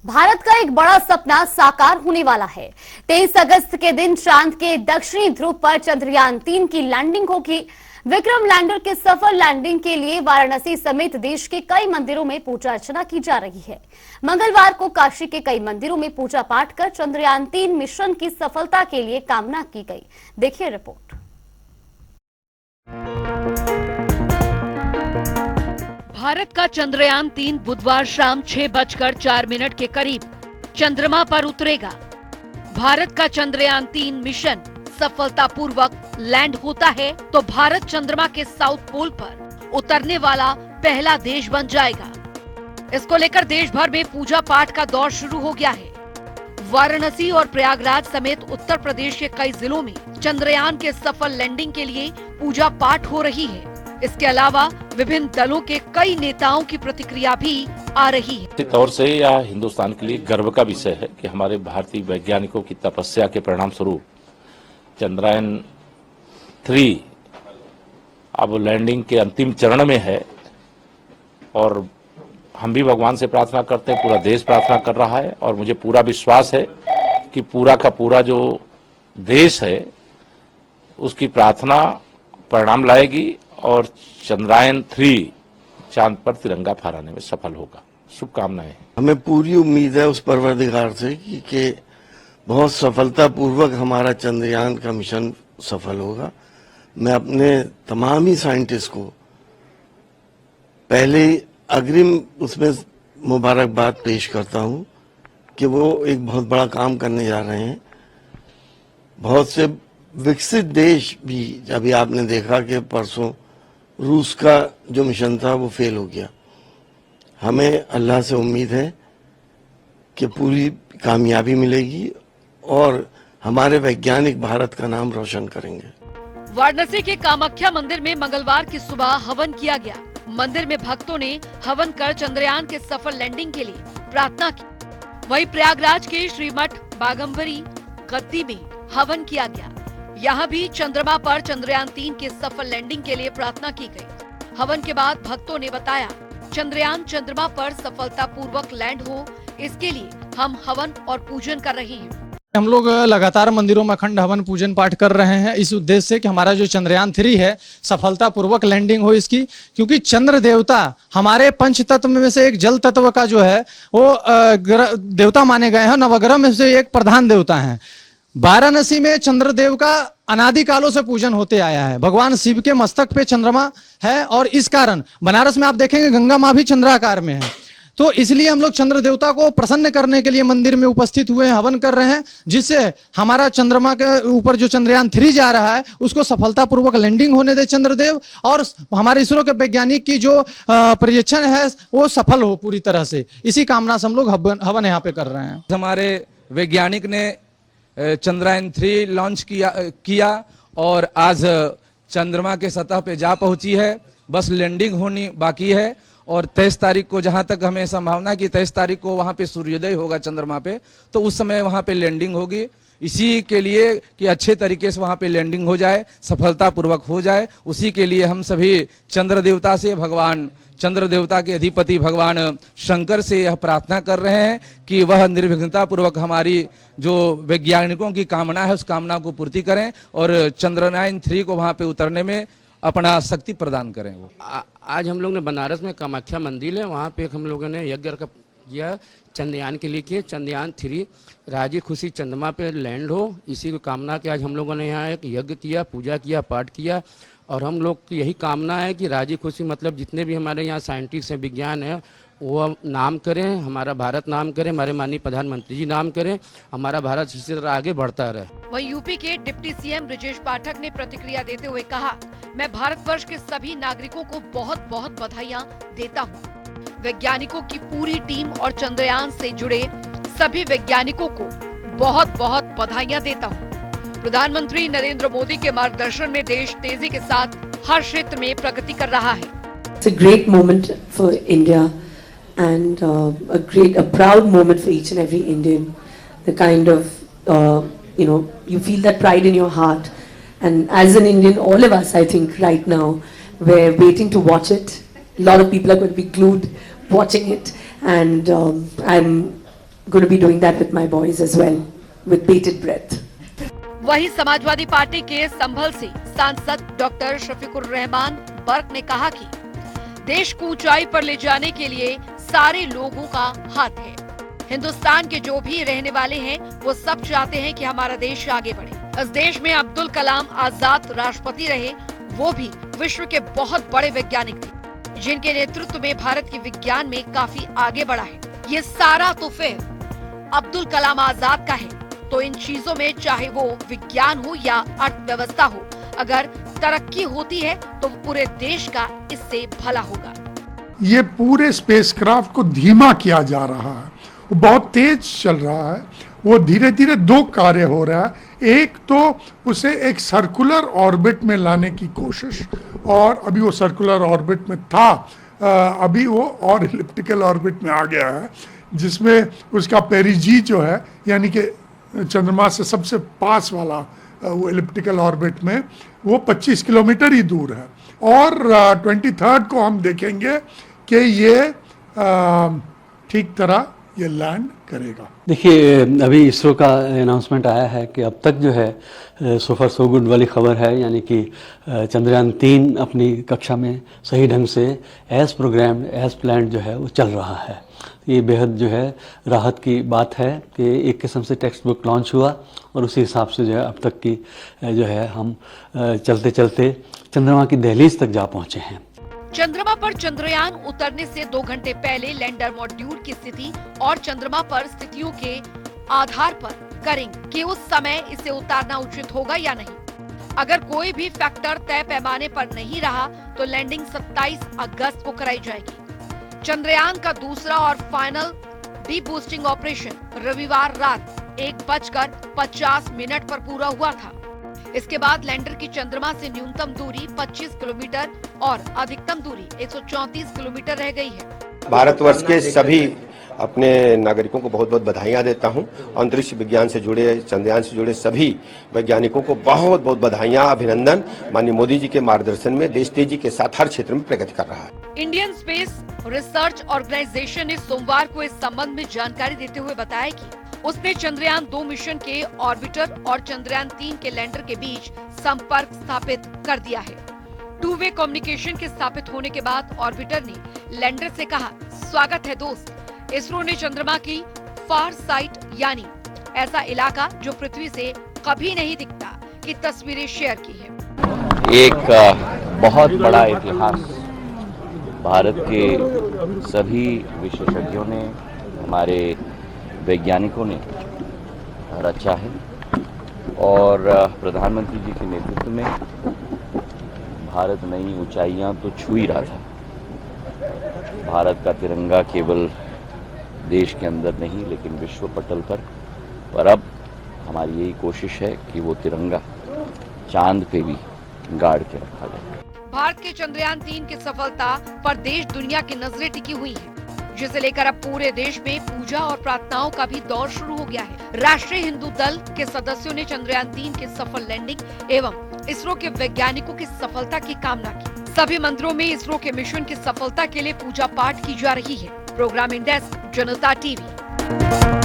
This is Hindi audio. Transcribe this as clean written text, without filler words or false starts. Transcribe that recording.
भारत का एक बड़ा सपना साकार होने वाला है। 23 अगस्त के दिन चांद के दक्षिणी ध्रुव पर चंद्रयान 3 की लैंडिंग होगी। विक्रम लैंडर के सफल लैंडिंग के लिए वाराणसी समेत देश के कई मंदिरों में पूजा अर्चना की जा रही है। मंगलवार को काशी के कई मंदिरों में पूजा पाठ कर चंद्रयान 3 मिशन की सफलता के लिए कामना की गई। देखिए रिपोर्ट। भारत का चंद्रयान 3 बुधवार शाम 6:04 के करीब चंद्रमा पर उतरेगा। भारत का चंद्रयान 3 मिशन सफलतापूर्वक लैंड होता है तो भारत चंद्रमा के साउथ पोल पर उतरने वाला पहला देश बन जाएगा। इसको लेकर देश भर में पूजा पाठ का दौर शुरू हो गया है। वाराणसी और प्रयागराज समेत उत्तर प्रदेश के कई जिलों में चंद्रयान के सफल लैंडिंग के लिए पूजा पाठ हो रही है। इसके अलावा विभिन्न दलों के कई नेताओं की प्रतिक्रिया भी आ रही है। निश्चित तौर से यह हिंदुस्तान के लिए गर्व का विषय है कि हमारे भारतीय वैज्ञानिकों की तपस्या के परिणाम स्वरूप चंद्रयान 3 अब लैंडिंग के अंतिम चरण में है और हम भी भगवान से प्रार्थना करते हैं, पूरा देश प्रार्थना कर रहा है और मुझे पूरा विश्वास है कि पूरा का पूरा जो देश है उसकी प्रार्थना परिणाम लाएगी और चंद्रयान 3 चांद पर तिरंगा फहराने में सफल होगा। शुभकामनाएं। हमें पूरी उम्मीद है उस परवरदिगार से कि बहुत सफलतापूर्वक हमारा चंद्रयान का मिशन सफल होगा। मैं अपने तमाम ही साइंटिस्ट को पहले अग्रिम उसमें मुबारकबाद पेश करता हूं कि वो एक बहुत बड़ा काम करने जा रहे हैं। बहुत से विकसित देश भी, अभी आपने देखा कि परसों रूस का जो मिशन था वो फेल हो गया। हमें अल्लाह से उम्मीद है कि पूरी कामयाबी मिलेगी और हमारे वैज्ञानिक भारत का नाम रोशन करेंगे। वाराणसी के कामाख्या मंदिर में मंगलवार की सुबह हवन किया गया। मंदिर में भक्तों ने हवन कर चंद्रयान के सफल लैंडिंग के लिए प्रार्थना की। वहीं प्रयागराज के श्रीमठ बागम्बरी गद्दी में हवन किया गया। यहाँ भी चंद्रमा पर चंद्रयान 3 के सफल लैंडिंग के लिए प्रार्थना की गई। हवन के बाद भक्तों ने बताया, चंद्रयान चंद्रमा पर सफलतापूर्वक लैंड हो, इसके लिए हम हवन और पूजन कर रहे हैं। हम लोग लगातार मंदिरों में अखंड हवन पूजन पाठ कर रहे हैं इस उद्देश्य से कि हमारा जो चंद्रयान 3 है सफलतापूर्वक लैंडिंग हो इसकी, क्योंकि चंद्र देवता हमारे पंच तत्व में से एक जल तत्व का जो है वो देवता माने गए हैं। नवग्रह में से एक प्रधान देवता है। वाराणसी में चंद्रदेव का अनादि कालों से पूजन होते आया है। भगवान शिव के मस्तक पे चंद्रमा है और इस कारण बनारस में आप देखेंगे गंगा माँ भी चंद्राकार में है। तो इसलिए हम लोग चंद्र देवता को प्रसन्न करने के लिए मंदिर में उपस्थित हुए हैं, हवन कर रहे हैं, जिससे हमारा चंद्रमा के ऊपर जो चंद्रयान 3 जा रहा है उसको सफलतापूर्वक लैंडिंग होने दे चंद्रदेव, और हमारे इसरो के वैज्ञानिक की जो प्रोजेक्शन है वो सफल हो पूरी तरह से। इसी कामना से हम लोग हवन यहाँ पे कर रहे हैं। हमारे वैज्ञानिक ने चंद्रयान 3 लॉन्च किया और आज चंद्रमा के सतह पे जा पहुंची है। बस लैंडिंग होनी बाकी है और 23 तारीख को, जहां तक हमें संभावना कि 23 तारीख को वहां पे सूर्योदय होगा चंद्रमा पे, तो उस समय वहां पे लैंडिंग होगी। इसी के लिए कि अच्छे तरीके से वहां पे लैंडिंग हो जाए, सफलतापूर्वक हो जाए, उसी के लिए हम सभी चंद्र देवता से, भगवान चंद्र देवता के अधिपति भगवान शंकर से यह प्रार्थना कर रहे हैं कि वह निर्विघ्नता पूर्वक हमारी जो वैज्ञानिकों की कामना है उस कामना को पूर्ति करें और चंद्रयान 3 को वहां पे उतरने में अपना शक्ति प्रदान करें। वो आज हम लोग ने बनारस में कामाख्या मंदिर है, वहाँ पे हम लोगों ने यज्ञ किया चंद्रयान के लिए किए। चंद्रयान 3 राजी खुशी चंद्रमा पे लैंड हो, इसी को कामना के आज हम लोगों ने यहाँ एक यज्ञ किया, पूजा किया, पाठ किया और हम लोग की यही कामना है कि राजी खुशी मतलब जितने भी हमारे यहाँ साइंटिस्ट हैं, विज्ञान है, वो नाम करें, हमारा भारत नाम करें, हमारे माननीय प्रधानमंत्री जी नाम करें, हमारा भारत इसी तरह आगे बढ़ता रहे। वहीं यूपी के डिप्टी सीएम ब्रजेश पाठक ने प्रतिक्रिया देते हुए कहा, मैं भारतवर्ष के सभी नागरिकों को बहुत बहुत बधाइयाँ देता हूँ। वैज्ञानिकों की पूरी टीम और चंद्रयान से जुड़े सभी वैज्ञानिकों को बहुत बहुत बधाइयाँ देता हूँ। प्रधानमंत्री नरेंद्र मोदी के मार्गदर्शन में देश तेजी के साथ हर क्षेत्र में प्रगति कर रहा है। It's a great moment for India and a proud moment for each and every Indian. The kind of you feel that pride in your heart, and as an Indian, all of us, I think, right now, we're waiting to watch it. A lot of people are going to be glued watching it, and I'm going to be doing that with my boys as well, with bated breath. वहीं समाजवादी पार्टी के संभल से सांसद डॉक्टर शफीकुर रहमान बर्क ने कहा कि देश को ऊंचाई पर ले जाने के लिए सारे लोगों का हाथ है। हिंदुस्तान के जो भी रहने वाले हैं वो सब चाहते हैं कि हमारा देश आगे बढ़े। इस देश में अब्दुल कलाम आजाद राष्ट्रपति रहे, वो भी विश्व के बहुत बड़े वैज्ञानिक थे जिनके नेतृत्व में भारत के विज्ञान में काफी आगे बढ़ा है। ये सारा तो फिर अब्दुल कलाम आजाद का है। तो इन चीजों में चाहे वो विज्ञान हो या अर्थव्यवस्था हो, अगर तरक्की होती है तो पूरे देश का इससे भला होगा। ये पूरे स्पेसक्राफ्ट को धीमा किया जा रहा है, वो बहुत तेज चल रहा है। वो धीरे धीरे दो कार्य हो रहा है। एक तो उसे एक सर्कुलर ऑर्बिट में लाने की कोशिश, और अभी वो सर्कुलर ऑर्बिट में था, अभी वो और इलिप्टिकल ऑर्बिट में आ गया है, जिसमें उसका पेरिजी जो है, यानी कि चंद्रमा से सबसे पास वाला वो इलिप्टिकल ऑर्बिट में, वो 25 किलोमीटर ही दूर है। और 23 को हम देखेंगे कि ये ठीक तरह ये लैंड करेगा। देखिए, अभी इसरो का अनाउंसमेंट आया है कि अब तक जो है सो फार सो गुड वाली खबर है, यानी कि चंद्रयान 3 अपनी कक्षा में सही ढंग से एज प्रोग्राम्ड एज प्लान्ड जो है वो चल रहा है। ये बेहद जो है राहत की बात है कि एक किस्म से टेक्स्ट बुक लॉन्च हुआ और उसी हिसाब से जो है अब तक की जो है हम चलते चलते चंद्रमा की दहलीज तक जा पहुँचे हैं। चंद्रमा पर चंद्रयान उतरने से 2 घंटे पहले लैंडर मॉड्यूल की स्थिति और चंद्रमा पर स्थितियों के आधार पर करेंगे कि उस समय इसे उतारना उचित होगा या नहीं। अगर कोई भी फैक्टर तय पैमाने पर नहीं रहा तो लैंडिंग 27 अगस्त को कराई जाएगी। चंद्रयान का दूसरा और फाइनल डी बूस्टिंग ऑपरेशन रविवार रात 1:50 पर पूरा हुआ था। इसके बाद लैंडर की चंद्रमा से न्यूनतम दूरी 25 किलोमीटर और अधिकतम दूरी 134 किलोमीटर रह गई है। भारतवर्ष के सभी अपने नागरिकों को बहुत बहुत बधाइयां देता हूं। अंतरिक्ष विज्ञान से जुड़े, चंद्रयान से जुड़े सभी वैज्ञानिकों को बहुत बहुत बधाइयां, अभिनंदन। माननीय मोदी जी के मार्गदर्शन में देश तेजी के साथ हर क्षेत्र में प्रगति कर रहा है। इंडियन स्पेस रिसर्च ऑर्गेनाइजेशन ने सोमवार को इस संबंध में जानकारी देते हुए बताया कि उसने चंद्रयान 2 मिशन के ऑर्बिटर और चंद्रयान 3 के लैंडर के बीच संपर्क स्थापित कर दिया है। 2-वे कम्युनिकेशन के स्थापित होने के बाद ऑर्बिटर ने लैंडर से कहा, स्वागत है दोस्त। इसरो ने चंद्रमा की फार साइट यानी ऐसा इलाका जो पृथ्वी से कभी नहीं दिखता की तस्वीरें शेयर की है। एक बहुत बड़ा इतिहास भारत के सभी विशेषज्ञों ने, हमारे वैज्ञानिकों ने रचा है और प्रधानमंत्री जी के नेतृत्व में भारत नई ऊंचाइयां तो छू ही रहा था। भारत का तिरंगा केवल देश के अंदर नहीं लेकिन विश्व पटल पर अब हमारी यही कोशिश है कि वो तिरंगा चांद पे भी गाड़ के रखा जाए। भारत के चंद्रयान 3 की सफलता पर देश दुनिया की नजरें टिकी हुई है, जिसे लेकर अब पूरे देश में पूजा और प्रार्थनाओं का भी दौर शुरू हो गया है। राष्ट्रीय हिंदू दल के सदस्यों ने चंद्रयान 3 की सफल लैंडिंग एवं इसरो के वैज्ञानिकों की सफलता की कामना की। सभी मंदिरों में इसरो के मिशन की सफलता के लिए पूजा पाठ की जा रही है। प्रोग्रामिंग डेस्क, जनता टीवी।